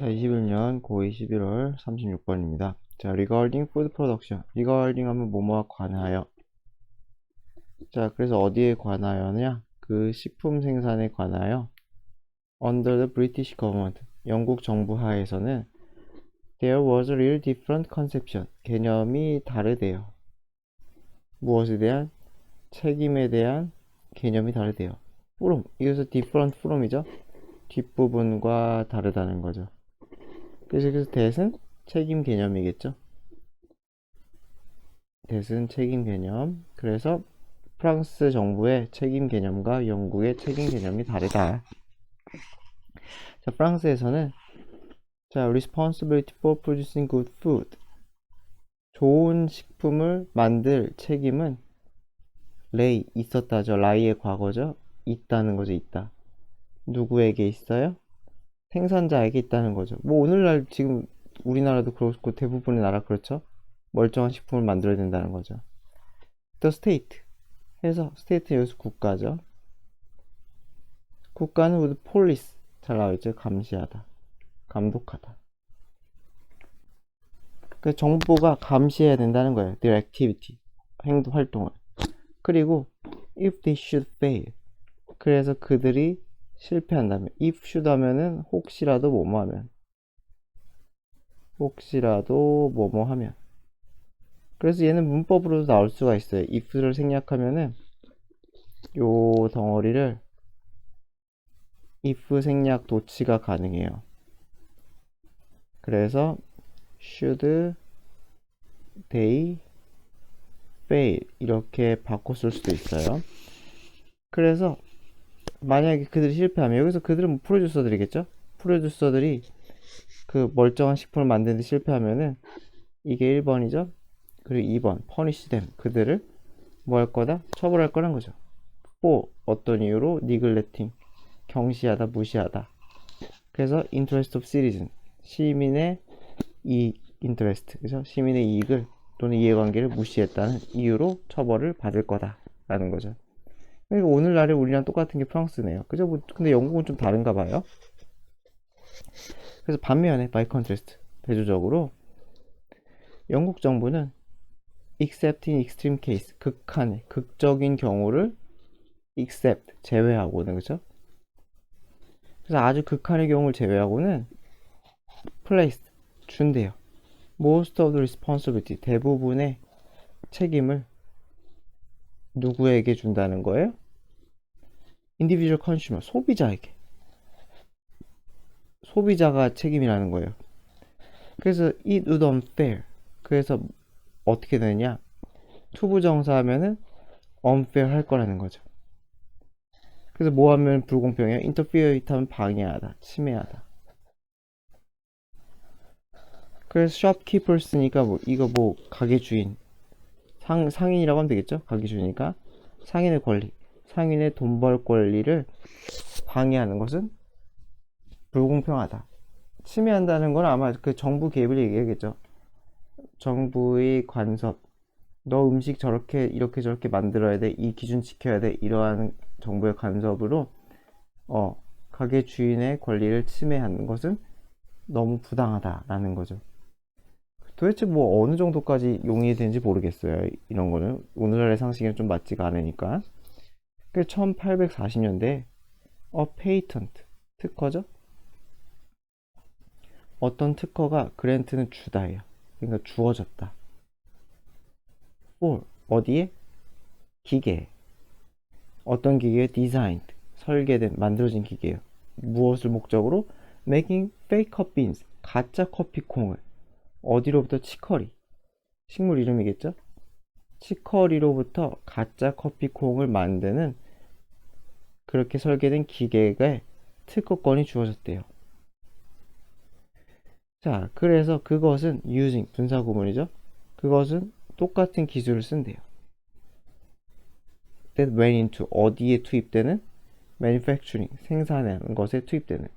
자, 21년 고2 11월 36번입니다. 자, regarding food production. regarding 하면 뭐뭐와 관하여. 자, 그래서 어디에 관하여냐? 그 식품 생산에 관하여 under the British government. 영국 정부 하에서는 there was a real different conception. 개념이 다르대요. 무엇에 대한? 책임에 대한 개념이 다르대요. from. 이것은 different from이죠. 뒷부분과 다르다는 거죠. 그래서 that은 책임 개념이겠죠. that은 책임 개념. 그래서 프랑스 정부의 책임 개념과 영국의 책임 개념이 다르다. 자, 프랑스에서는 자, responsibility for producing good food. 좋은 식품을 만들 책임은 lay 있었다죠. lie의 과거죠. 있다는 거죠. 있다. 누구에게 있어요? 생산자에게 있다는 거죠. 뭐 오늘날 지금 우리나라도 그렇고 대부분의 나라 그렇죠. 멀쩡한 식품을 만들어야 된다는 거죠. The state 해서 state는 여기서 국가죠. 국가는 with police 잘 나와있죠. 감시하다, 감독하다. 그 정부가 감시해야 된다는 거예요. their activity 행동 활동을. 그리고 if they should fail 그래서 그들이 실패한다면 if should 하면은 혹시라도 뭐뭐 하면 혹시라도 뭐뭐 하면 그래서 얘는 문법으로도 나올 수가 있어요. if를 생략하면은 요 덩어리를 if 생략 도치가 가능해요. 그래서 should they fail 이렇게 바꿔 쓸 수도 있어요. 그래서 만약에 그들이 실패하면 여기서 그들은 프로듀서들이겠죠? 프로듀서들이 그 멀쩡한 식품을 만드는데 실패하면은 이게 1번이죠? 그리고 2번 punish them 그들을 뭐 할 거다? 처벌할 거란 거죠. for 어떤 이유로 neglecting 경시하다 무시하다. 그래서 interest of citizen 시민의 이 interest 그죠? 시민의 이익을 또는 이해관계를 무시했다는 이유로 처벌을 받을 거다 라는 거죠. 그러니까 오늘날에 우리랑 똑같은 게 프랑스네요. 그죠? 뭐 근데 영국은 좀 다른가 봐요. 그래서 반면에 by contrast 대조적으로 영국 정부는 except in extreme case 극한의 극적인 경우를 except 제외하고는 그죠? 그래서 아주 극한의 경우를 제외하고는 placed 준대요. most of the responsibility 대부분의 책임을 누구에게 준다는 거예요? individual consumer 소비자에게 소비자가 책임이라는 거예요. 그래서 it would unfair 그래서 어떻게 되느냐 투부정사 하면은 unfair 할 거라는 거죠. 그래서 뭐 하면 불공평해요? interfere with 하면 방해하다 침해하다. 그래서 shopkeepers니까 뭐 이거 뭐 가게 주인 상인이라고 하면 되겠죠? 가게 주인이니까 상인의 권리 상인의 돈 벌 권리를 방해하는 것은 불공평하다. 침해한다는 건 아마 그 정부 개입을 얘기하겠죠. 정부의 간섭 너 음식 저렇게 이렇게 저렇게 만들어야 돼 이 기준 지켜야 돼 이러한 정부의 간섭으로 가게 주인의 권리를 침해하는 것은 너무 부당하다라는 거죠. 도대체 뭐 어느 정도까지 용인이 되는지 모르겠어요. 이런 거는 오늘날의 상식에는 좀 맞지가 않으니까. 그 1840년대 페이턴트 특허죠. 어떤 특허가 그랜트는 주다예요. 그러니까 주어졌다. for 어디에? 기계. 어떤 기계에 designed 설계된 만들어진 기계예요. 무엇을 목적으로? making fake coffee beans 가짜 커피콩을 어디로부터? 치커리 식물 이름이겠죠? 치커리로부터 가짜 커피콩을 만드는 그렇게 설계된 기계에 특허권이 주어졌대요. 자, 그래서 그것은 using 분사구문이죠. 그것은 똑같은 기술을 쓴대요. that went into 어디에 투입되는? manufacturing 생산하는 것에 투입되는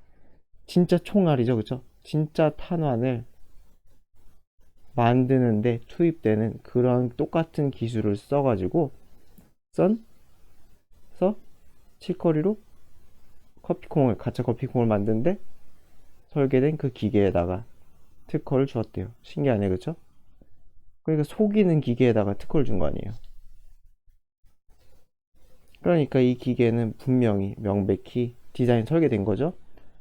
진짜 총알이죠, 그쵸? 진짜 탄환을 만드는데 투입되는 그런 똑같은 기술을 써가지고 치커리로 커피콩을 가짜 커피콩을 만드는데 설계된 그 기계에다가 특허를 주었대요. 신기하네, 그쵸? 그러니까 속이는 기계에다가 특허를 준 거 아니에요. 그러니까 이 기계는 분명히 명백히 디자인 설계된 거죠.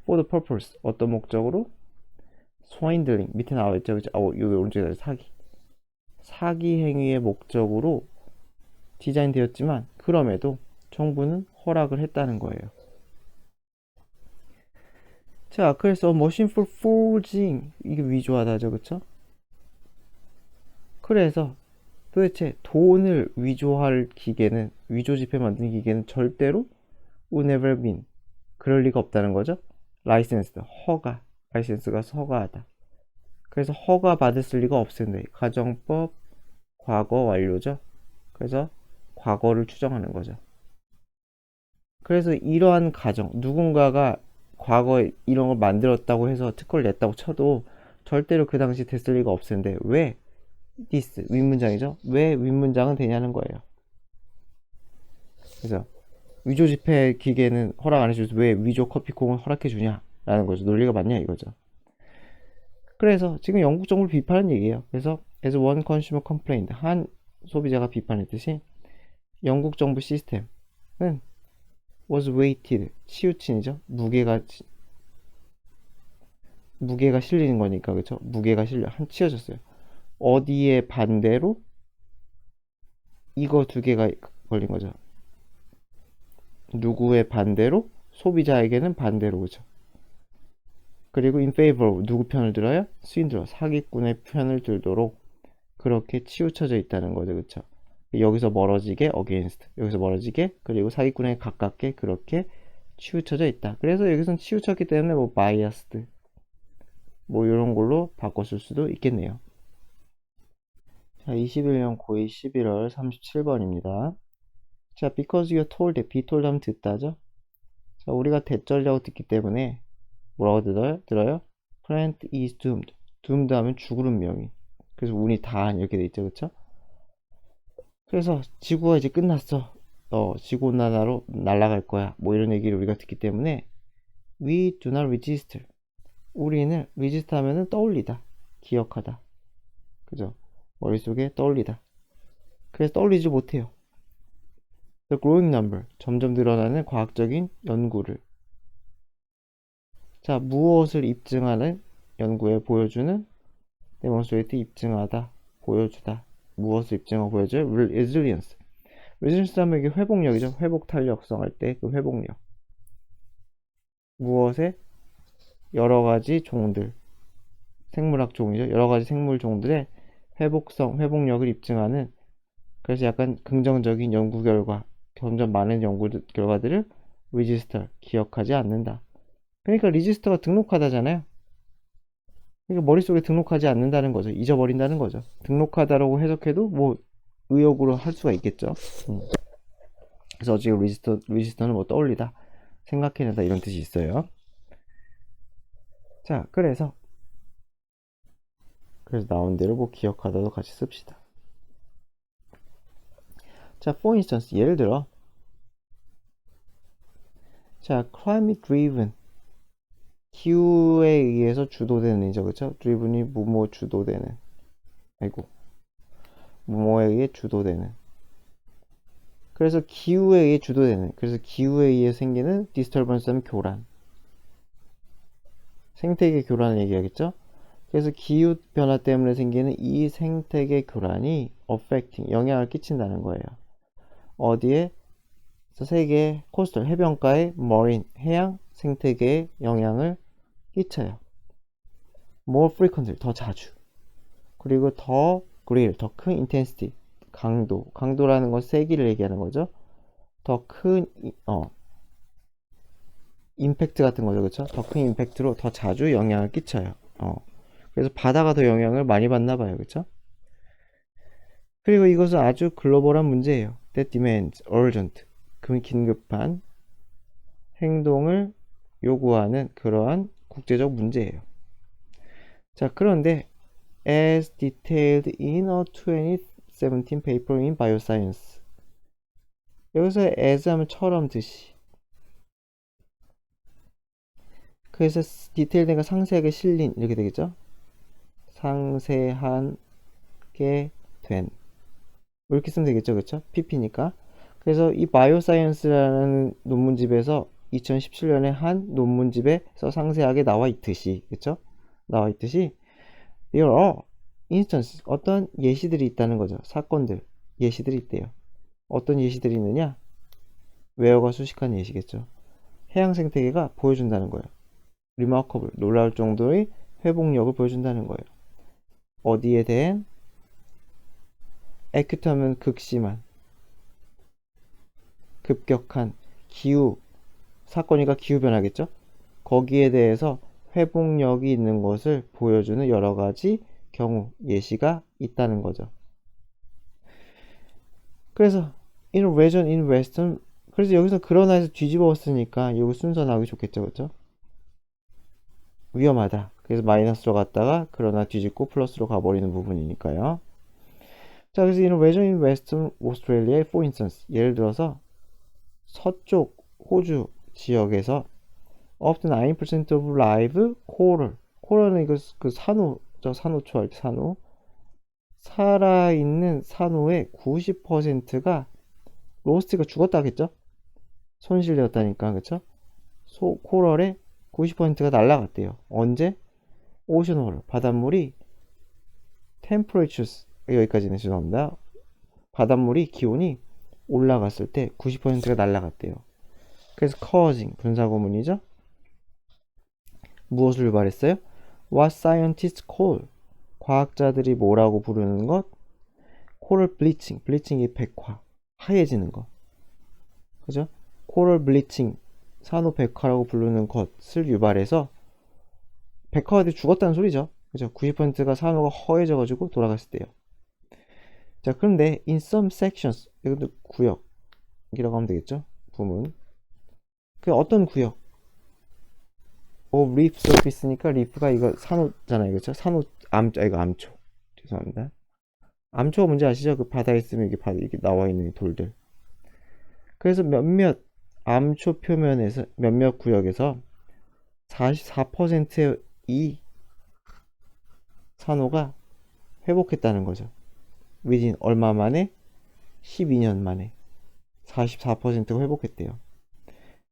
For the purpose, 어떤 목적으로? swindling, 밑에 나와 있죠, 그죠? 여기 오른쪽에 사기 행위의 목적으로 디자인되었지만 그럼에도 정부는 허락을 했다는 거예요. 자, 그래서 machine for forging, 이게 위조하다죠, 그쵸? 그래서 도대체 돈을 위조할 기계는, 위조 지폐 만드는 기계는 절대로 would never been, 그럴 리가 없다는 거죠. licensed, 허가, 라이센스가 허가하다. 그래서 허가 받았을 리가 없는데 가정법 과거 완료죠. 그래서 과거를 추정하는 거죠. 그래서 이러한 가정, 누군가가 과거에 이런 걸 만들었다고 해서 특허를 냈다고 쳐도 절대로 그 당시 됐을 리가 없는데 왜 this 윗문장이죠? 왜 윗문장은 되냐는 거예요. 그래서 위조 지폐 기계는 허락 안 해줘서 왜 위조 커피콩을 허락해 주냐라는 거죠. 논리가 맞냐 이거죠. 그래서 지금 영국 정부를 비판한 얘기예요. 그래서 as one consumer complained, 한 소비자가 비판했듯이 영국 정부 시스템은 was weighted, 치우친이죠. 무게가 실리는 거니까, 그쵸? 무게가 치워졌어요. 어디에 반대로? 이거 두 개가 걸린 거죠. 누구의 반대로? 소비자에게는 반대로, 그죠? 그리고 in favor of, 누구 편을 들어요? 스윈들러, 사기꾼의 편을 들도록 그렇게 치우쳐져 있다는 거죠, 그쵸? 여기서 멀어지게 against, 여기서 멀어지게, 그리고 사기꾼에 가깝게 그렇게 치우쳐져 있다. 그래서 여기선 치우쳤기 때문에 뭐 biased, 뭐 이런 걸로 바꿨을 수도 있겠네요. 자, 21년 고2 11월 37번입니다. 자, because you're told that, be told 하면 듣다죠? 자, 우리가 대절이라고 듣기 때문에 뭐라고 들어요? Planet is doomed. doomed 하면 죽을 운명이. 그래서 운이 다한 이렇게 돼 있죠, 그쵸? 그래서 지구가 이제 끝났어. 지구온난화로 날아갈 거야. 뭐 이런 얘기를 우리가 듣기 때문에 we do not register. 우리는 register 하면은 떠올리다, 기억하다. 그죠? 머릿속에 떠올리다. 그래서 떠올리지 못해요. The growing number, 점점 늘어나는 과학적인 연구를. 자, 무엇을 입증하는 연구에 보여주는 demonstrate, 입증하다, 보여주다. 무엇을 입증하고 보여줘요? resilience. resilience 하면 이게 회복력이죠. 회복 탄력성 할 때 그 회복력. 무엇에? 여러 가지 종들. 생물학 종이죠. 여러 가지 생물 종들의 회복력을 입증하는, 그래서 약간 긍정적인 연구 결과, 점점 많은 연구 결과들을 register, 기억하지 않는다. 그러니까 register가 등록하다잖아요. 그러니까 머릿속에 등록하지 않는다는 거죠. 잊어버린다는 거죠. 등록하다라고 해석해도 뭐 의역으로 할 수가 있겠죠. 그래서 지금 register는 뭐 떠올리다, 생각해낸다 이런 뜻이 있어요. 자, 그래서 나온 대로 뭐 기억하다도 같이 씁시다. 자, for instance, 예를 들어, 자, climate driven, 기후에 의해서 주도되는 이죠, 그쵸? driven이 무모 주도되는, 무모에 의해 주도되는. 그래서 기후에 의해 주도되는, 그래서 기후에 의해 생기는 disturbance 하면 교란, 생태계 교란을 얘기하겠죠? 그래서 기후 변화 때문에 생기는 이 생태계 교란이 affecting, 영향을 끼친다는 거예요. 어디에? 세계 코스털, 해변가의 marine, 해양 생태계에 영향을 끼쳐요. more frequently, 더 자주. 그리고 더 greater, 더 큰 intensity, 강도라는 건 세기를 얘기하는 거죠. 더 큰 임팩트 같은 거죠, 그렇죠? 더 큰 임팩트로 더 자주 영향을 끼쳐요. 그래서 바다가 더 영향을 많이 받나 봐요, 그렇죠? 그리고 이것은 아주 글로벌한 문제예요. That demands urgent, 긴급한 행동을 요구하는 그러한 국제적 문제예요. 자, 그런데 as detailed in a 2017 paper in Bioscience, 여기서 as 하면 처럼 듯이, 그래서 디테일된 거 상세하게 실린 이렇게 되겠죠. 상세하게 된 뭐 이렇게 쓰면 되겠죠. 그쵸? PP니까. 그래서 이 바이오사이언스라는 논문집에서 2017년에 한 논문집에서 상세하게 나와 있듯이, 그쵸? 나와 있듯이 there are instances, 어떤 예시들이 있다는 거죠. 사건들, 예시들이 있대요. 어떤 예시들이 있느냐? 웨어가 수식한 예시겠죠. 해양 생태계가 보여준다는 거예요. remarkable, 놀라울 정도의 회복력을 보여준다는 거예요. 어디에 대한? acute 하면 극심한, 급격한 기후, 사건이가 기후변화겠죠? 거기에 대해서 회복력이 있는 것을 보여주는 여러 가지 경우, 예시가 있다는 거죠. 그래서 in region in western, 그래서 여기서 그러나 해서 뒤집어쓰니까 여기 순서 나오기 좋겠죠. 그쵸? 위험하다. 그래서 마이너스로 갔다가 그러나 뒤집고 플러스로 가버리는 부분이니까요. 자, 그래서 in region in western Australia, for instance, 예를 들어서 서쪽 호주 지역에서 up to 9% of live coral, 코랄은 이거 그 산호죠. 산호초 할 때 산호. 살아있는 산호의 90%가 로스트가 죽었다겠죠? 손실되었다니까, 그쵸? 코럴의 90%가 날라갔대요. 언제? 오션워터, 바닷물이 temperatures, 여기까지는 죄송합니다. 바닷물이 기온이 올라갔을 때 90%가 날라갔대요. 그래서 causing, 분사구문이죠? 무엇을 유발했어요? What scientists call, 과학자들이 뭐라고 부르는 것? 코럴 블리칭, 블리칭이 백화, 하얘지는 것. 그죠? 코럴 블리칭, 산호 백화라고 부르는 것을 유발해서 백화가 죽었다는 소리죠. 그죠? 90%가 산호가 허해져가지고 돌아갔을 때요. 자, 그런데 in some sections, 이것도 구역이라고 하면 되겠죠? 부문. 그 어떤 구역? reef surface니까 reef가 이거 산호잖아요. 그렇죠? 산호 이거 암초. 죄송합니다. 암초가 뭔지 아시죠? 그 바다에 있으면 이게 나와 있는 돌들. 그래서 몇몇 암초 표면에서 몇몇 구역에서 44%의 이 산호가 회복했다는 거죠. within 얼마 만에? 12년 만에 44%가 회복했대요.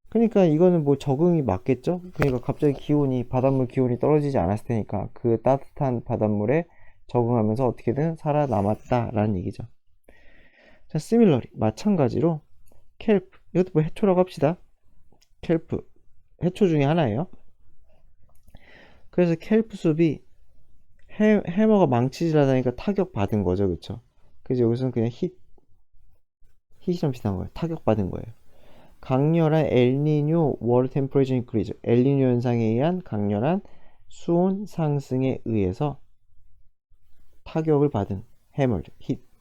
그러니까 이거는 뭐 적응이 맞겠죠? 그러니까 갑자기 바닷물 기온이 떨어지지 않았을 테니까 그 따뜻한 바닷물에 적응하면서 어떻게든 살아남았다라는 얘기죠. 자, similarly, 마찬가지로 켈프, 이것도 뭐 해초라고 합시다. 켈프, 해초 중에 하나예요. 그래서 켈프 숲이 해머가 망치질하다니까 타격받은 거죠. 그쵸? 그래서 여기서는 그냥 hit이랑 비슷한 거예요. 타격받은 거예요. 강렬한 엘니뇨 월 템퍼레이처 인크리즈, 엘니뇨 현상에 의한 강렬한 수온 상승에 의해서 타격을 받은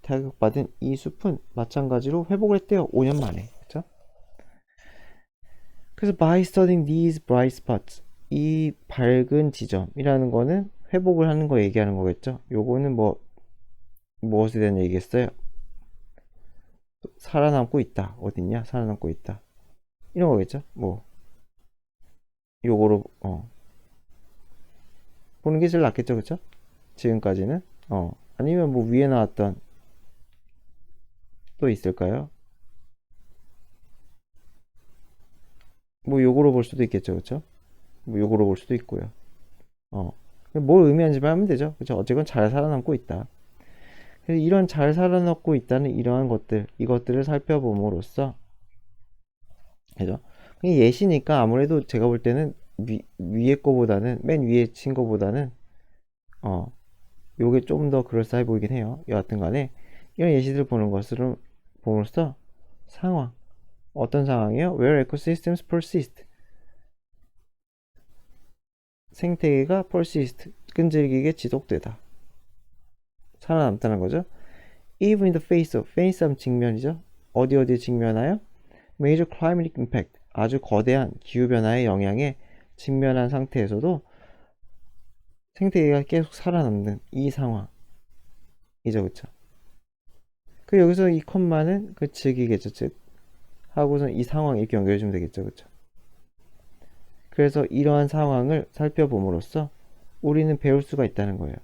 타격받은 이 숲은 마찬가지로 회복을 했대요. 5년 만에. 그쵸? 그래서 by studying these bright spots, 이 밝은 지점이라는 거는 회복을 하는 거 얘기하는 거겠죠. 요거는 무엇에 대한 얘기겠어요? 살아남고 있다. 어딨냐? 살아남고 있다. 이런 거겠죠. 요거로 보는 게 제일 낫겠죠. 그쵸? 지금까지는. 아니면 위에 나왔던 또 있을까요? 요거로 볼 수도 있겠죠. 그쵸? 요거로 볼 수도 있고요. 뭘 의미하는지만 하면 되죠. 그쵸? 어쨌건 잘 살아남고 있다. 그래서 이런 잘 살아남고 있다는 이러한 이것들을 살펴봄으로써, 그죠? 예시니까 아무래도 제가 볼 때는 위에 거보다는, 맨 위에 친 거보다는, 요게 좀 더 그럴싸해 보이긴 해요. 여하튼 간에, 이런 예시들 보는 것으로, 봄으로써 상황. 어떤 상황이에요? Where ecosystems persist. 생태계가 persist. 끈질기게 지속되다. 살아남다는 거죠. Even in the face 하면 직면이죠. 어디에 직면하여? Major climatic impact. 아주 거대한 기후변화의 영향에 직면한 상태에서도 생태계가 계속 살아남는 이 상황이죠. 그쵸? 여기서 이 컴마는 그 즉이겠죠. 즉. 하고서 이 상황 이렇게 연결해주면 되겠죠. 그쵸? 그래서 이러한 상황을 살펴봄으로써 우리는 배울 수가 있다는 거예요.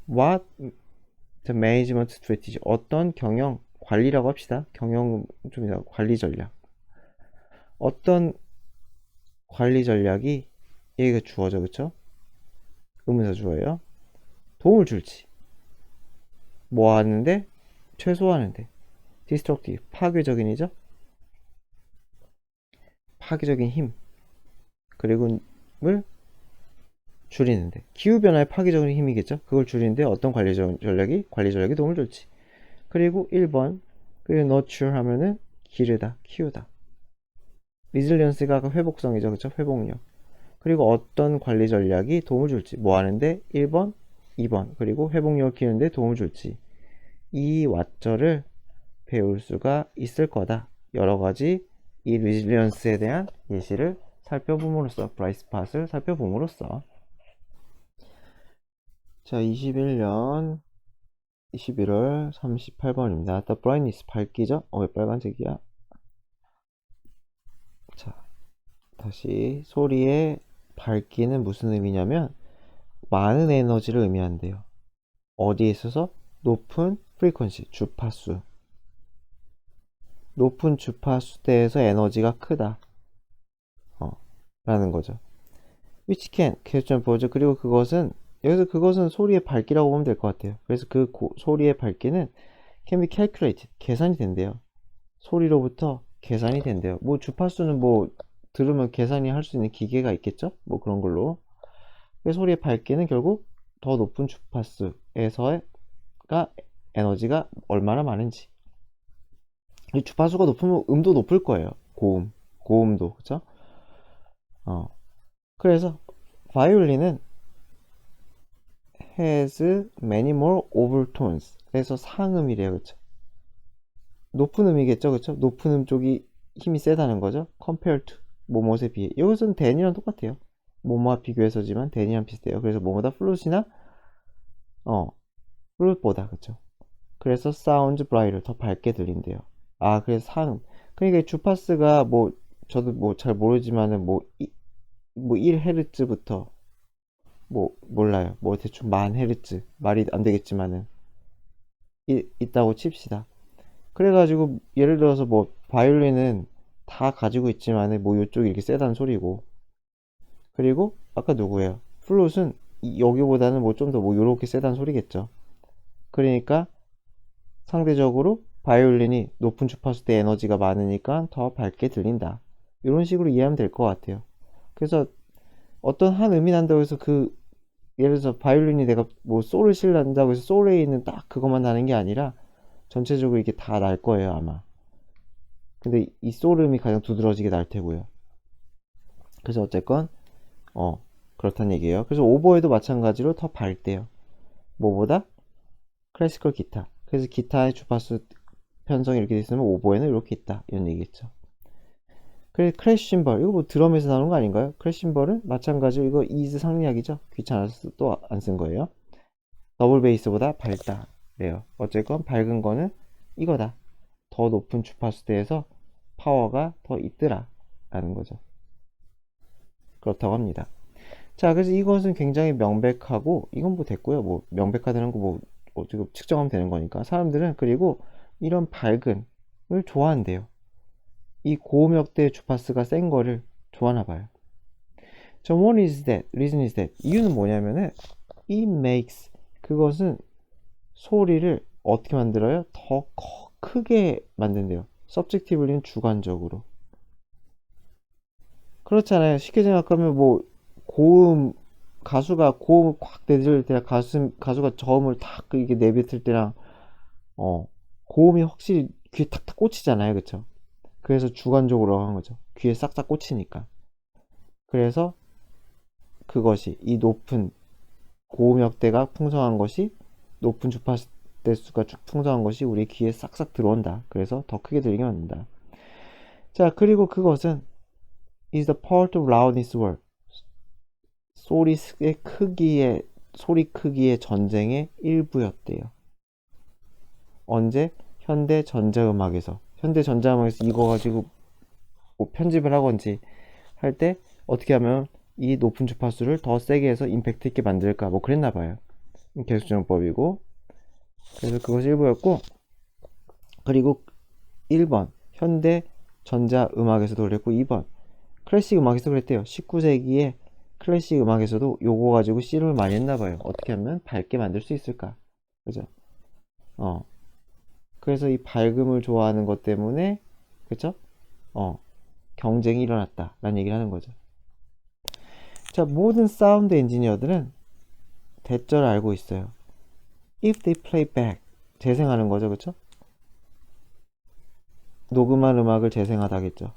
What the management strategy? 어떤 경영, 관리라고 합시다. 경영 좀 관리 전략. 어떤 관리 전략이 얘가 주어져, 그쵸? 의문사 주어예요. 도움을 줄지. 뭐 하는데? 최소화하는데. destructive, 파괴적인이죠? 파괴적인 힘. 그리고 을 줄이는데. 기후변화의 파괴적인 힘이겠죠? 그걸 줄이는데 어떤 관리 전략이 도움을 줄지. 그리고 1번. 그리고 nurture 하면은 기르다, 키우다. resilience가 아까 회복성이죠, 그쵸? 회복력. 그리고 어떤 관리 전략이 도움을 줄지. 뭐 하는데? 1번, 2번. 그리고 회복력을 키우는데 도움을 줄지. 이 왓절을 배울 수가 있을 거다. 여러 가지 이 resilience에 대한 예시를 살펴봄으로써, 브라이트 스팟을 살펴봄으로써. 자, 21년 21월 38번입니다. The brightness, 밝기죠? 왜 빨간색이야? 자, 다시 소리의 밝기는 무슨 의미냐면 많은 에너지를 의미한대요. 어디에 있어서? 높은 프리퀀시, 주파수. 높은 주파수대에서 에너지가 크다. 라는 거죠. Which can, 계속 보죠. 그리고 그것은, 여기서 그것은 소리의 밝기라고 보면 될 것 같아요. 그래서 그 소리의 밝기는 can be calculated, 계산이 된대요. 소리로부터 계산이 된대요. 뭐 주파수는 뭐 들으면 계산이 할 수 있는 기계가 있겠죠? 뭐 그런 걸로. 소리의 밝기는 결국 더 높은 주파수에서가 에너지가 얼마나 많은지. 이 주파수가 높으면 음도 높을 거예요. 고음도, 그쵸? 그래서 바이올린은 has many more overtones. 그래서 상음이래요, 그쵸? 높은 음이겠죠, 그쵸? 높은 음 쪽이 힘이 세다는 거죠. compared to 뭐뭐에 비해. 이것은 대니랑 똑같아요. 뭐뭐와 비교해서지만 대니랑 비슷해요. 그래서 뭐뭐다 플룻이나 플룻보다, 그쵸? 그래서 sounds brighter, 더 밝게 들린대요. 아, 그래서 상음. 그러니까 주파수가 뭐 저도 뭐 잘 모르지만은 뭐 1헤르츠부터 뭐 몰라요. 뭐 대충 1000헤르츠 말이 안 되겠지만은 있다고 칩시다. 그래가지고 예를 들어서 뭐 바이올린은 다 가지고 있지만은 뭐 요쪽이 이렇게 세다는 소리고, 그리고 아까 누구예요? 플룻은 여기보다는 뭐 좀 더 뭐 요렇게 세다는 소리겠죠. 그러니까 상대적으로 바이올린이 높은 주파수대 에너지가 많으니까 더 밝게 들린다. 이런 식으로 이해하면 될 것 같아요. 그래서 어떤 한 음이 난다고 해서 예를 들어서 바이올린이 내가 뭐 솔을 실는다고 해서 솔에 있는 딱 그것만 나는 게 아니라 전체적으로 이게 다 날 거예요, 아마. 근데 이 솔음이 가장 두드러지게 날 테고요. 그래서 어쨌건 그렇다는 얘기예요. 그래서 오보에도 마찬가지로 더 밝대요. 뭐보다? 클래시컬 기타. 그래서 기타의 주파수 편성이 이렇게 돼 있으면 오보에는 이렇게 있다, 이런 얘기겠죠. 그래, 크래쉬 심벌, 이거 뭐 드럼에서 나오는 거 아닌가요? 크래쉬 심벌은 마찬가지로 이거 이즈 상리학이죠. 귀찮아서 또 안 쓴 거예요. 더블 베이스보다 밝다 그래요. 어쨌건 밝은 거는 이거다. 더 높은 주파수대에서 파워가 더 있더라 라는 거죠. 그렇다고 합니다. 자, 그래서 이것은 굉장히 명백하고, 이건 뭐 됐고요. 뭐 명백하다는 거 뭐 어떻게 측정하면 되는 거니까. 사람들은 그리고 이런 밝음을 좋아한대요. 이 고음역대 주파수가 센 거를 좋아하나 봐요. So one is that, reason is that. 이유는 뭐냐면은 it makes, 그것은 소리를 어떻게 만들어요? 더 크게 만든대요. subjectively는 주관적으로. 그렇잖아요. 쉽게 생각하면 뭐 고음, 가수가 고음을 꽉 내줄 때랑 가수가 저음을 탁 이게 내뱉을 때랑 고음이 확실히 귀에 탁탁 꽂히잖아요, 그쵸? 그래서 주관적으로 한 거죠. 귀에 싹싹 꽂히니까. 그래서 그것이 이 높은 고음역대가 풍성한 것이, 높은 주파수 대수가 풍성한 것이 우리 귀에 싹싹 들어온다. 그래서 더 크게 들리게 만든다. 자, 그리고 그것은 is the part of loudness war. 소리 크기의 전쟁의 일부였대요. 언제? 현대 전자음악에서 이거 가지고 뭐 편집을 하건지 할 때 어떻게 하면 이 높은 주파수를 더 세게 해서 임팩트 있게 만들까 뭐 그랬나 봐요. 계수정법이고. 그래서 그것이 일부였고, 그리고 1번 현대 전자 음악에서도 그랬고, 2번 클래식 음악에서 그랬대요. 19세기에 클래식 음악에서도 요거 가지고 씨름을 많이 했나 봐요. 어떻게 하면 밝게 만들 수 있을까? 그죠? 어. 그래서 이 밝음을 좋아하는 것 때문에, 그쵸? 어, 경쟁이 일어났다 라는 얘기를 하는 거죠. 자, 모든 사운드 엔지니어들은 대절을 알고 있어요. If they play back, 재생하는 거죠, 그쵸? 녹음한 음악을 재생하다겠죠.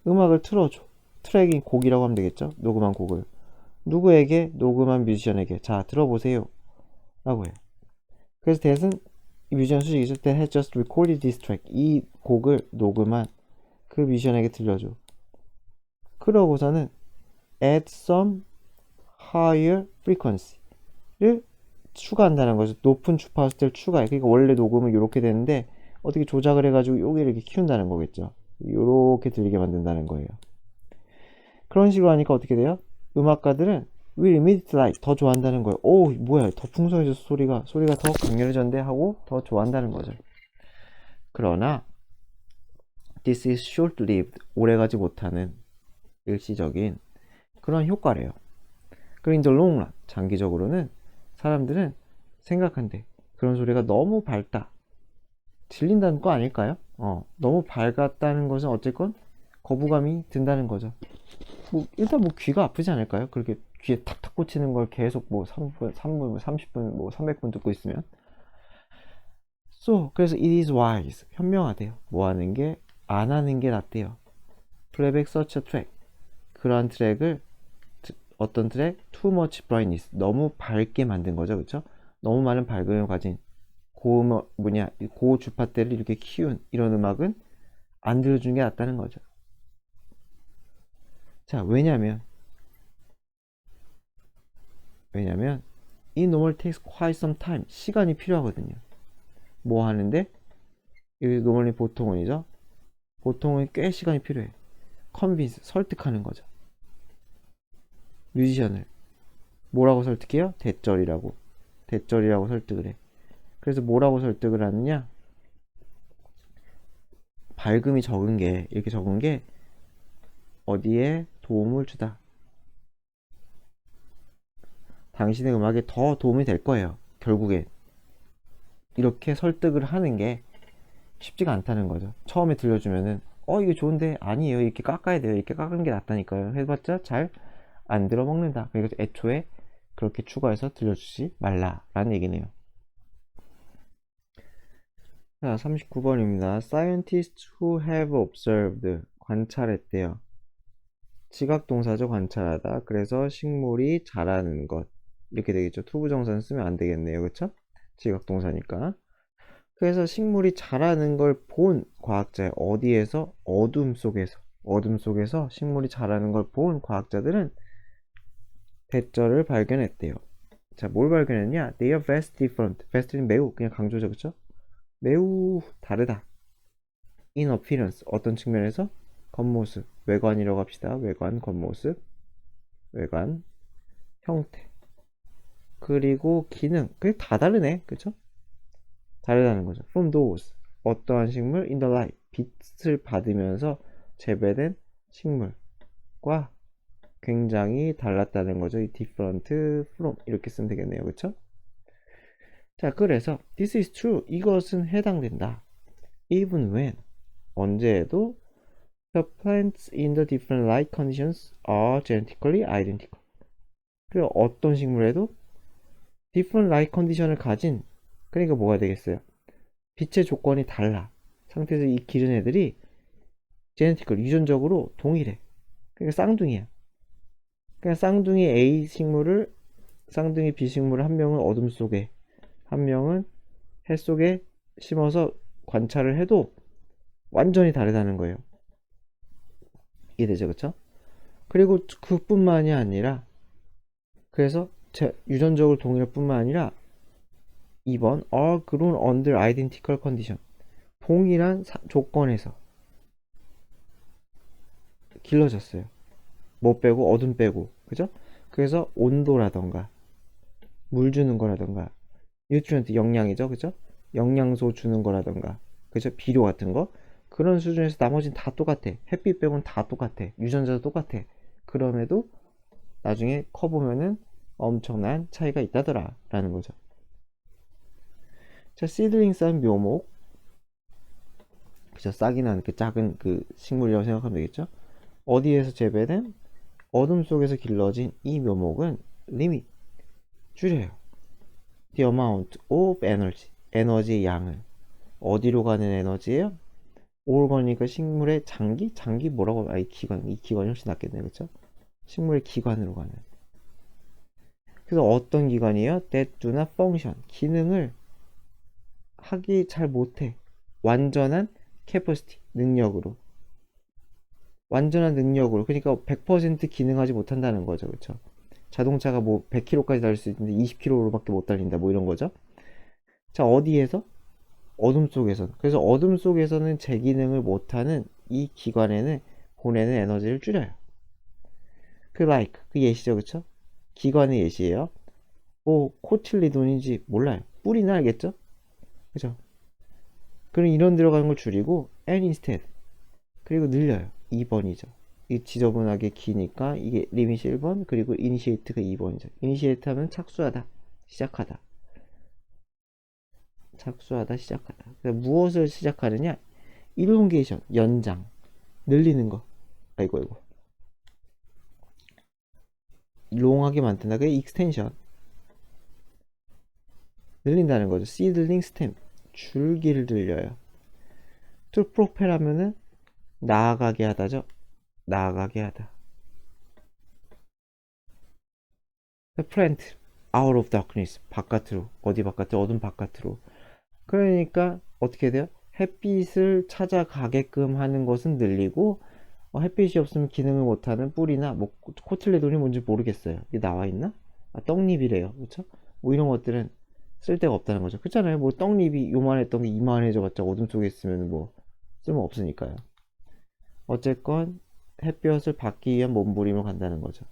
음악을 틀어줘. 트랙인 곡이라고 하면 되겠죠. 녹음한 곡을 누구에게? 녹음한 뮤지션에게. 자, 들어보세요 라고 해요. 그래서 that은 이 뮤지션 수식이죠. That has just recorded this track. 이 곡을 녹음한 그 뮤지션에게 들려줘. 그러고서는 add some higher frequency를 추가한다는 거죠. 높은 주파수를 추가해. 그러니까 원래 녹음은 이렇게 되는데 어떻게 조작을 해가지고 여기를 이렇게 키운다는 거겠죠. 이렇게 들리게 만든다는 거예요. 그런 식으로 하니까 어떻게 돼요? 음악가들은 will immediately like 더 좋아한다는 거예요. 오, 뭐야, 더 풍성해져서 소리가 더 강렬해졌는데 하고 더 좋아한다는 거죠. 그러나 this is short-lived, 오래가지 못하는 일시적인 그런 효과래요. 그리고 in the long run, 장기적으로는 사람들은 생각한대. 그런 소리가 너무 밝다, 질린다는 거 아닐까요? 너무 밝았다는 것은 어쨌건 거부감이 든다는 거죠. 뭐 일단 뭐 귀가 아프지 않을까요? 그렇게 귀에 탁탁 꽂히는 걸 계속 뭐 3분, 3분, 30분, 뭐 300분 듣고 있으면. 그래서 it is wise, 현명하대요. 뭐 하는 게? 안 하는 게 낫대요. playback such a track, 그러한 트랙을, 어떤 트랙? too much brightness, 너무 밝게 만든 거죠, 그쵸? 너무 많은 밝음을 가진 고 주파대를 이렇게 키운 이런 음악은 안 들려주는 게 낫다는 거죠. 자, 왜냐면 이 normal takes quite some time, 시간이 필요하거든요. 뭐 하는데? 이 normally 보통은이죠. 보통은 꽤 시간이 필요해. convince, 설득하는 거죠. 뮤지션을 뭐라고 설득해요? 대절이라고 설득을 해. 그래서 뭐라고 설득을 하느냐? 밝음이 적은 게, 이렇게 적은 게 어디에 도움을 주다, 당신의 음악에 더 도움이 될 거예요. 결국에 이렇게 설득을 하는 게 쉽지가 않다는 거죠. 처음에 들려주면은 이게 좋은데, 아니에요, 이렇게 깎아야 돼요, 이렇게 깎는 게 낫다니까요 해봤자 잘 안 들어먹는다. 그러니까 애초에 그렇게 추가해서 들려주지 말라라는 얘기네요. 자, 39번입니다. Scientists who have observed, 관찰했대요. 지각동사죠, 관찰하다. 그래서 식물이 자라는 것, 이렇게 되겠죠. 투부정사는 쓰면 안 되겠네요, 그쵸? 지각동사니까. 그래서 식물이 자라는 걸 본 과학자의, 어디에서? 어둠 속에서 식물이 자라는 걸 본 과학자들은 대절을 발견했대요. 자, 뭘 발견했냐? They are vastly different. vast는 매우, 그냥 강조죠, 그쵸? 매우 다르다. in appearance, 어떤 측면에서? 겉모습, 외관이라고 합시다. 외관, 겉모습, 외관, 형태, 그리고 기능. 그게 다 다르네, 그쵸? 다르다는 거죠. From those, 어떠한 식물? In the light, 빛을 받으면서 재배된 식물과 굉장히 달랐다는 거죠. 이 different from, 이렇게 쓰면 되겠네요, 그쵸? 자, 그래서 this is true, 이것은 해당된다. Even when, 언제에도 the plants in the different light conditions are genetically identical. 그리고 어떤 식물에도 different light condition을 가진, 그러니까 뭐가 되겠어요? 빛의 조건이 달라 상태에서 이 기른 애들이 genetically, 유전적으로 동일해. 그러니까 쌍둥이야. 그냥 쌍둥이 B 식물을 한 명은 어둠 속에, 한 명은 해 속에 심어서 관찰을 해도 완전히 다르다는 거예요. 이해되죠, 그쵸? 그리고 그뿐만이 아니라, 그래서 유전적으로 동일할 뿐만 아니라 2번 are grown under identical condition, 동일한 조건에서 길러졌어요. 뭐 빼고 어둠 빼고 그죠? 그래서 온도라던가 물 주는 거라던가 뉴트리언트 영양이죠 그죠? 영양소 주는 거라던가 그죠? 비료 같은 거 그런 수준에서 나머지는 다 똑같아. 햇빛 빼고는 다 똑같아. 유전자도 똑같아. 그럼에도 나중에 커보면은 엄청난 차이가 있다더라 라는 거죠. 자, 시드링 쌀 묘목 그죠? 싹이 나는 그 작은 그 식물이라고 생각하면 되겠죠? 어디에서 재배된 어둠 속에서 길러진 이 묘목은 리밋 줄여요. The amount of energy 에너지의 양을 어디로 가는 에너지예요? 오르거니까 식물의 장기 뭐라고 이 기관이 훨씬 낫겠네요 그쵸? 식물의 기관으로 가는 그래서 어떤 기관이에요? That do not function 기능을 하기 잘 못해 완전한 capacity 능력으로 완전한 능력으로 그러니까 100% 기능하지 못한다는 거죠 그쵸? 자동차가 뭐 100km까지 달릴 수 있는데 20km로밖에 못 달린다 뭐 이런 거죠. 자 어디에서? 어둠 속에서. 그래서 어둠 속에서는 제 기능을 못하는 이 기관에는 보내는 에너지를 줄여요. 그 like 그 예시죠 그쵸? 기관의 예시예요. 뭐 코틸리돈인지 몰라요. 뿌리는 알겠죠? 그죠? 그럼 이런 들어가는 걸 줄이고 and instead 그리고 늘려요. 2번이죠. 이 지저분하게 기니까 이게 리밋이 1번 그리고 이니시에이트가 2번이죠. 이니시에이트 하면 착수하다 시작하다 착수하다 시작하다 그래서 무엇을 시작하느냐 일롱게이션 연장 늘리는 거 아이고 롱하게 만든다 그게 익스텐션 늘린다는 거죠. 시들링 스템 줄기를 늘려요. to propel 하면은 나아가게 하다죠. 나아가게 하다. plant out of darkness 바깥으로 어디 바깥으로 어둠 바깥으로 그러니까 어떻게 돼요? 햇빛을 찾아가게끔 하는 것은 늘리고 햇빛이 없으면 기능을 못하는 뿌리나 뭐 코틸레돈이 뭔지 모르겠어요. 이게 나와 있나? 아, 떡잎이래요. 그렇죠? 뭐 이런 것들은 쓸데가 없다는 거죠. 그렇잖아요. 뭐 떡잎이 요만했던 게 이만해져 봤자 어둠 속에 있으면 뭐 쓸모 없으니까요. 어쨌건 햇볕을 받기 위한 몸부림을 간다는 거죠.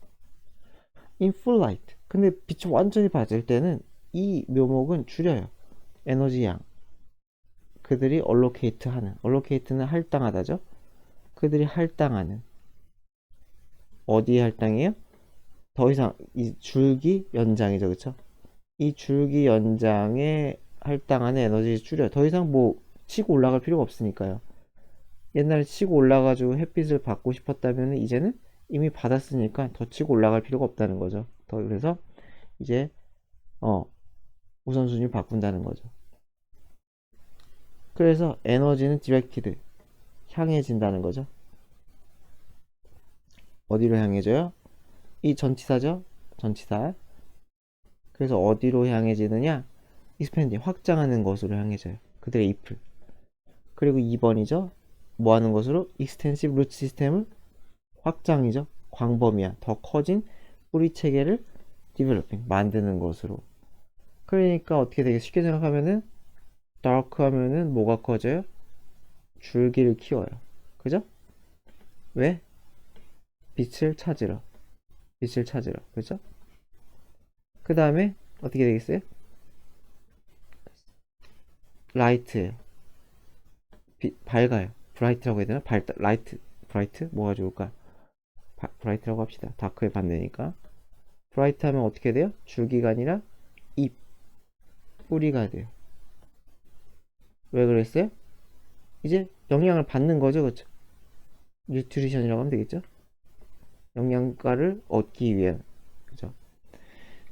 In full light. 근데 빛이 완전히 받을 때는 이 묘목은 줄여요. 에너지 양. 그들이 allocate 하는. allocate는 할당하다죠. 그들이 할당하는. 어디에 할당이에요? 더 이상 이 줄기 연장이죠. 그쵸? 이 줄기 연장에 할당하는 에너지를 줄여. 더 이상 뭐 치고 올라갈 필요가 없으니까요. 옛날에 치고 올라가지고 햇빛을 받고 싶었다면 이제는 이미 받았으니까 더 치고 올라갈 필요가 없다는 거죠. 더 그래서 이제 우선순위를 바꾼다는 거죠. 그래서 에너지는 디렉티드 향해진다는 거죠. 어디로 향해져요? 이 전치사죠. 전치사. 그래서 어디로 향해지느냐? 익스펜딩 확장하는 것으로 향해져요. 그들의 잎을. 그리고 2번이죠. 뭐 하는 것으로? 익스텐시브 루트 시스템을 확장이죠. 광범위한 더 커진 뿌리 체계를 디벨로핑 만드는 것으로. 그러니까 어떻게 되게 쉽게 생각하면은 다크 하면은 뭐가 커져요? 줄기를 키워요. 그죠? 왜? 빛을 찾으러. 빛을 찾으러. 그죠? 그 다음에 어떻게 되겠어요? 라이트. 밝아요. 브라이트라고 해야 되나? 라이트. 브라이트? 뭐가 좋을까? 브라이트라고 합시다. 다크에 반대니까. 브라이트 하면 어떻게 돼요? 줄기가 아니라 잎, 뿌리가 돼요. 왜 그랬어요? 이제 영양을 받는 거죠. 그쵸? 뉴트리션이라고 하면 되겠죠? 영양가를 얻기 위한. 그죠?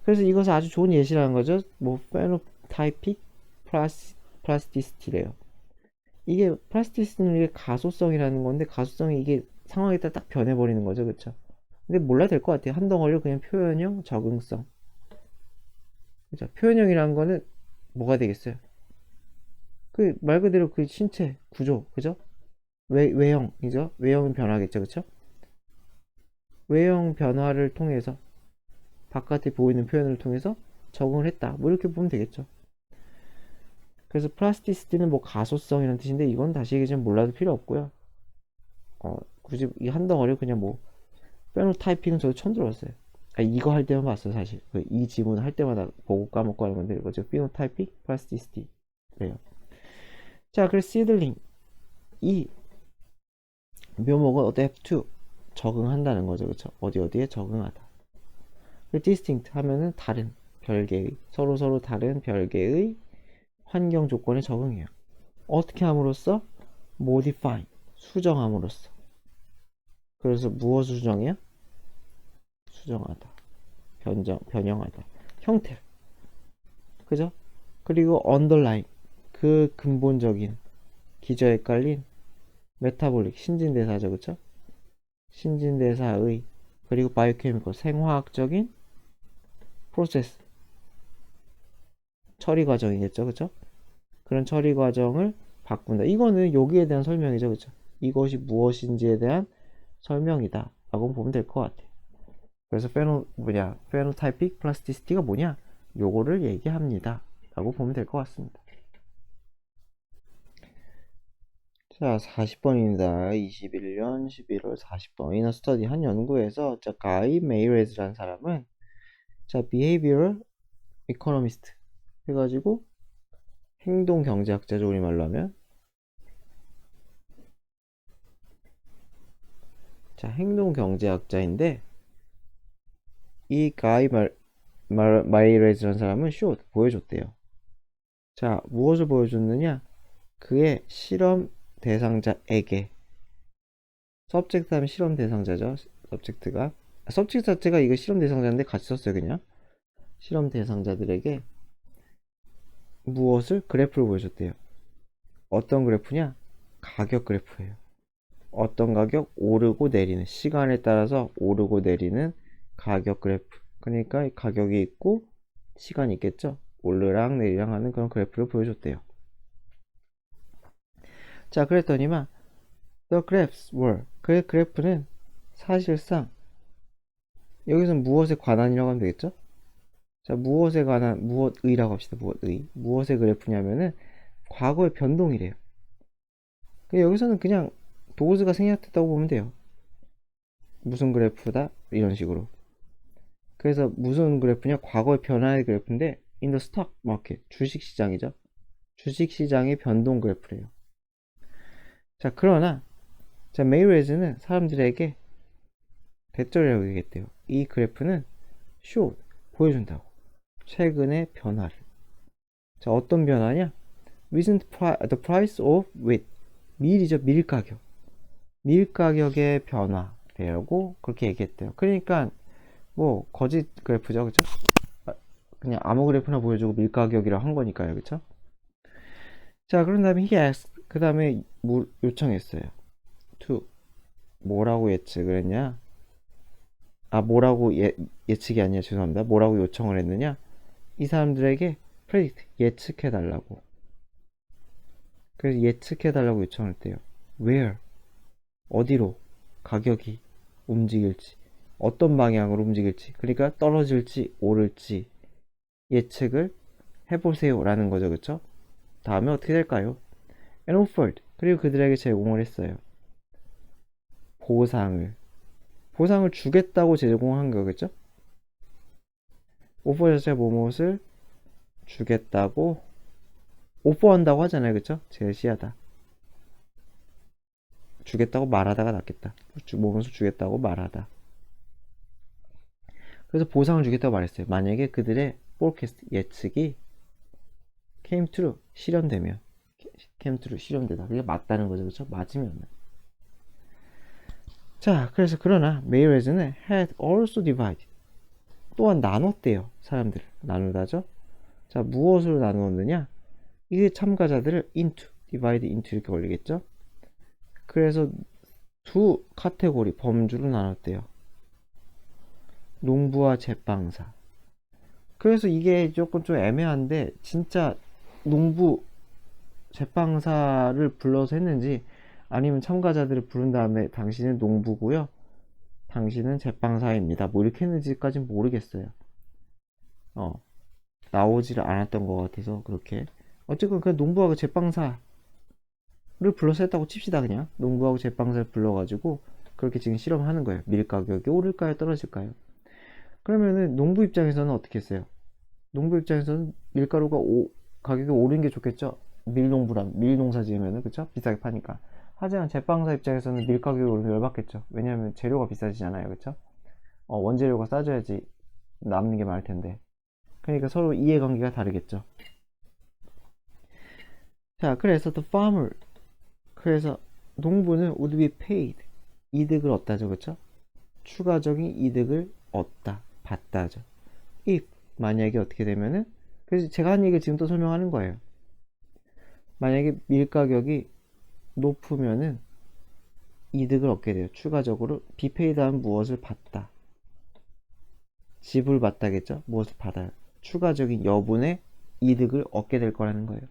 그래서 이것은 아주 좋은 예시라는 거죠. 뭐, 페노타이픽 플라스티시티래요. 이게 플라스티시티는 이게 가소성이라는 건데, 가소성이 이게 상황에 따라 딱 변해버리는 거죠. 그쵸? 근데 몰라도 될 것 같아요. 한 덩어리로 그냥 표현형, 적응성. 그죠? 표현형이라는 거는 뭐가 되겠어요? 그 말 그대로 그 신체 구조, 그죠? 외형이죠? 외형은 변화겠죠, 그쵸? 외형 변화를 통해서 바깥에 보이는 표현을 통해서 적응을 했다. 뭐 이렇게 보면 되겠죠. 그래서 플라스티시티는 뭐 가소성이라는 뜻인데 이건 다시 얘기하면 몰라도 필요 없고요. 굳이 이 한 덩어리 그냥 뭐 페노타이핑은 저도 처음 들어봤어요. 아, 이거 할 때만 봤어요, 사실. 이 지문 할 때마다 보고 까먹고 하는 건데, 이거 피노타이핑, 플라스티시티. 그래요. 자, 그래서 시들링. 이 묘목은 adapt to. 적응한다는 거죠, 그쵸? 어디에 적응하다. 그리고 distinct 하면은 다른, 별개의, 서로 다른 별개의 환경 조건에 적응해요. 어떻게 함으로써? modify. 수정함으로써. 그래서 무엇을 수정해요? 수정하다. 변형하다. 형태를. 그죠? 그리고 underline. 그 근본적인, 기저에 깔린 메타볼릭, 신진대사죠. 그쵸? 신진대사의, 그리고 바이오케미컬, 생화학적인 프로세스, 처리 과정이겠죠. 그쵸? 그런 처리 과정을 바꾼다. 이거는 여기에 대한 설명이죠. 그쵸? 이것이 무엇인지에 대한 설명이다. 라고 보면 될 것 같아요. 그래서 페노타이픽 플라스티시티가 뭐냐? 요거를 얘기합니다. 라고 보면 될 것 같습니다. 자, 40번입니다. 21년 11월 40번. 이너 스터디 한 연구에서 가이 메이레즈라는 사람은 behavioral economist 해가지고 행동 경제학자죠, 우리말로 하면. 자, 행동 경제학자인데 이 가이 메이레즈라는 사람은 보여줬대요. 자, 무엇을 보여줬느냐? 그의 실험 대상자에게, 서브젝트 하면 실험 대상자죠. 서브젝트 자체가 이거 실험 대상자인데 같이 썼어요. 그냥 실험 대상자들에게 무엇을? 그래프를 보여줬대요. 어떤 그래프냐? 가격 그래프예요. 어떤 가격? 오르고 내리는, 시간에 따라서 오르고 내리는 가격 그래프. 그러니까 가격이 있고 시간이 있겠죠. 오르락 내리락 하는 그런 그래프를 보여줬대요. 자, 그랬더니만 the graphs were, 그 그래프는 사실상 여기서 무엇에 관한이라고 하면 되겠죠. 자, 무엇에 관한, 무엇의라고 합시다. 무엇의 그래프냐면은 과거의 변동이래요. 여기서는 그냥 도즈가 생략됐다고 보면 돼요. 무슨 그래프다? 이런 식으로. 그래서 무슨 그래프냐? 과거의 변화의 그래프인데 in the stock market, 주식시장이죠. 주식시장의 변동 그래프래요. 자, 그러나 메이웨즈는 사람들에게 대절이라고 얘기했대요. 이 그래프는 show, 보여준다고. 최근의 변화를. 자, 어떤 변화냐? With the price of wheat. 밀이죠. 밀가격. 밀가격의 변화라고 그렇게 얘기했대요. 그러니까 뭐 거짓 그래프죠. 그쵸? 그냥 아무 그래프나 보여주고 밀가격이라고 한 거니까요. 그쵸? 자, 그런 다음에 he asked, 그 다음에 요청했어요. to, 뭐라고 예측을 했냐? 뭐라고 예측이 아니야. 죄송합니다. 뭐라고 요청을 했느냐? 이 사람들에게 predict, 예측해달라고. 그래서 예측해달라고 요청을 했대요. where, 어디로 가격이 움직일지, 어떤 방향으로 움직일지, 그러니까 떨어질지 오를지 예측을 해보세요 라는 거죠. 그쵸? 다음에 어떻게 될까요? and offered, 그리고 그들에게 제공을 했어요. 보상을 주겠다고 제공한 거겠죠? 오퍼 자체가 무엇을 주겠다고 오퍼한다고 하잖아요. 그쵸? 제시하다. 주겠다고 말하다가 낫겠다. 무엇을 주겠다고 말하다. 그래서 보상을 주겠다고 말했어요. 만약에 그들의 forecast, 예측이 came true, 실현되면, came true, 실현되다. 그게 맞다는 거죠. 그쵸? 맞으면. 자, 그래서 그러나 메이웨즈는 had also divided, 또한 나눴대요. 사람들을 나누다죠. 자, 무엇으로 나누었느냐? 이 참가자들을 into, divide into 이렇게 올리겠죠. 그래서 두 카테고리, 범주로 나눴대요. 농부와 제빵사. 그래서 이게 조금 좀 애매한데 진짜 농부, 제빵사를 불러서 했는지 아니면 참가자들을 부른 다음에 당신은 농부고요, 당신은 제빵사입니다, 뭐 이렇게 했는지까지는 모르겠어요. 나오지를 않았던 것 같아서 그렇게. 어쨌든 그 농부하고 제빵사를 불러서 했다고 칩시다. 그냥 농부하고 제빵사를 불러가지고 그렇게 지금 실험하는 거예요. 밀 가격이 오를까요, 떨어질까요? 그러면은 농부 입장에서는 어떻게 했어요? 농부 입장에서는 밀가루가 가격이 오르는 게 좋겠죠? 밀농사 지으면은, 그쵸? 비싸게 파니까. 하지만 제빵사 입장에서는 밀 가격이 오르면 열받겠죠? 왜냐하면 재료가 비싸지잖아요, 그쵸? 원재료가 싸져야지 남는 게 많을 텐데. 그러니까 서로 이해관계가 다르겠죠. 자, 그래서 the farmer, 그래서 농부는 would be paid, 이득을 얻다죠, 그쵸? 추가적인 이득을 얻다, 받다죠. if, 만약에 어떻게 되면은, 그래서 제가 한 얘기를 지금 또 설명하는 거예요. 만약에 밀 가격이 높으면은 이득을 얻게 돼요. 추가적으로 be paid 하면 무엇을 받다, 지불받다겠죠? 무엇을 받아요. 추가적인 여분의 이득을 얻게 될 거라는 거예요.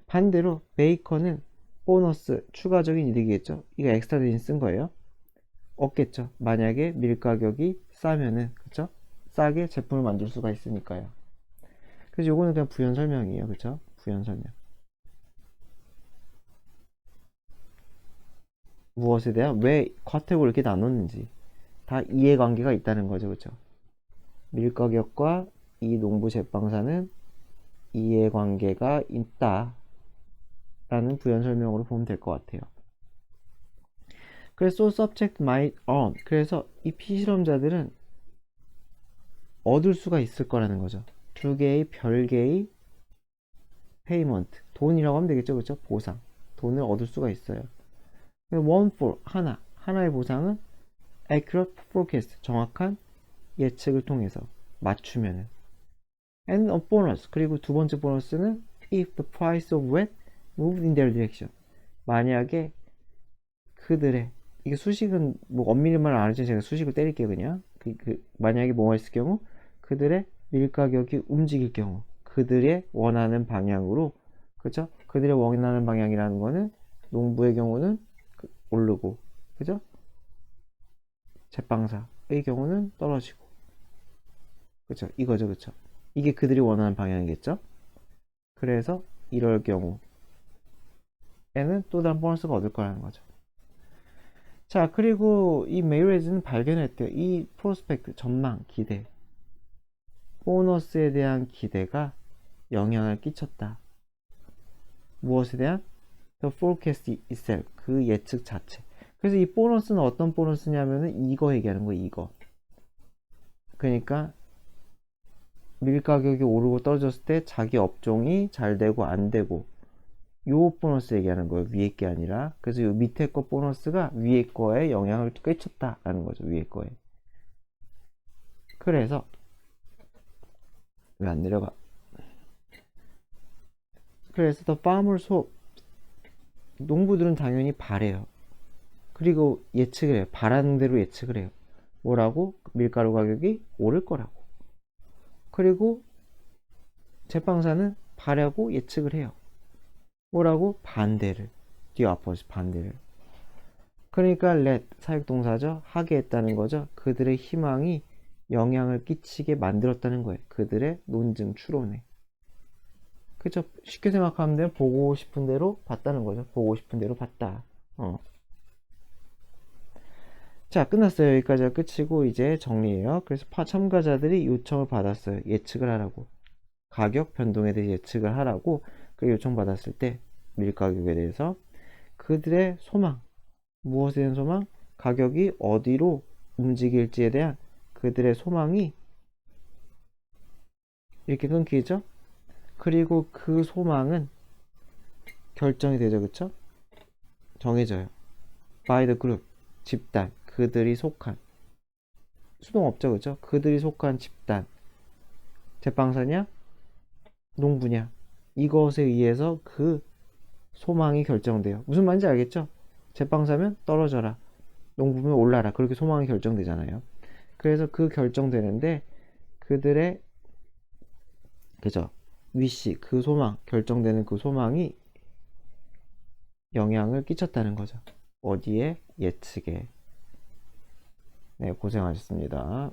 반대로 베이커는 보너스, 추가적인 이득이겠죠? 이거 엑스트라 대신 쓴 거예요. 얻겠죠. 만약에 밀 가격이 싸면은, 그쵸? 싸게 제품을 만들 수가 있으니까요. 그래서 요거는 그냥 부연 설명이에요. 그쵸? 부연 설명. 무엇에 대한, 왜 겉하고 이렇게 나눴는지 다 이해관계가 있다는 거죠. 그쵸? 밀 가격과 이 농부 제빵사는 이해관계가 있다 라는 부연 설명으로 보면 될 것 같아요. 그래서 so subject might earn, 그래서 이 피실험자들은 얻을 수가 있을 거라는 거죠. 두 개의 별개의 payment, 돈이라고 하면 되겠죠, 그렇죠? 보상, 돈을 얻을 수가 있어요. one for, 하나의 보상은 accurate forecast, 정확한 예측을 통해서 맞추면은, and a bonus, 그리고 두 번째 보너스는 if the price of wheat moved in their direction, 만약에 그들의, 이게 수식은 뭐 엄밀히 말 안 하죠. 제가 수식을 때릴게요. 그냥 만약에 뭐가 있을 경우, 그들의 밀 가격이 움직일 경우, 그들의 원하는 방향으로, 그죠? 그들의 원하는 방향이라는 거는 농부의 경우는 오르고, 그죠? 제빵사의 경우는 떨어지고, 그죠? 이거죠, 그죠? 이게 그들이 원하는 방향이겠죠? 그래서 이럴 경우에는 또 다른 보너스가 얻을 거라는 거죠. 자, 그리고 이 메이레즈는 발견했대요. 이 프로스펙트, 전망, 기대, 보너스에 대한 기대가 영향을 끼쳤다. 무엇에 대한? The forecast itself, 그 예측 자체. 그래서 이 보너스는 어떤 보너스냐면은 이거 얘기하는 거예요, 이거. 그러니까 밀 가격이 오르고 떨어졌을 때 자기 업종이 잘 되고 안 되고, 요 보너스 얘기하는 거예요. 위에 게 아니라. 그래서 요 밑에 거 보너스가 위에 거에 영향을 끼쳤다라는 거죠. 위에 거에. 그래서 왜 안 내려가? 그래서 the farmers hope, 농부들은 당연히 바래요. 그리고 예측을 해요. 바라는 대로 예측을 해요. 뭐라고? 밀가루 가격이 오를 거라고. 그리고 제빵사는 바라고 예측을 해요. 뭐라고? 반대를. 뒤엎어서 반대를. 그러니까 let, 사역동사죠. 하게 했다는 거죠. 그들의 희망이 영향을 끼치게 만들었다는 거예요. 그들의 논증, 추론에. 그쵸? 쉽게 생각하면 돼요. 보고 싶은 대로 봤다는 거죠. 보고 싶은 대로 봤다. 자, 끝났어요. 여기까지가 끝이고 이제 정리해요. 그래서 참가자들이 요청을 받았어요. 예측을 하라고. 가격 변동에 대해 예측을 하라고 그 요청받았을 때 밀가격에 대해서 그들의 소망, 무엇에 대한 소망? 가격이 어디로 움직일지에 대한 그들의 소망이 이렇게 끊기죠. 그리고 그 소망은 결정이 되죠. 그쵸? 정해져요. by the group, 집단, 그들이 속한, 수동 없죠. 그쵸? 그들이 속한 집단, 제빵사냐? 농부냐? 이것에 의해서 그 소망이 결정돼요. 무슨 말인지 알겠죠? 제빵사면 떨어져라, 농부면 올라라, 그렇게 소망이 결정되잖아요. 그래서 그 결정되는데 그들의, 그죠? 위시, 그 소망, 결정되는 그 소망이 영향을 끼쳤다는 거죠. 어디에? 예측에. 네, 고생하셨습니다.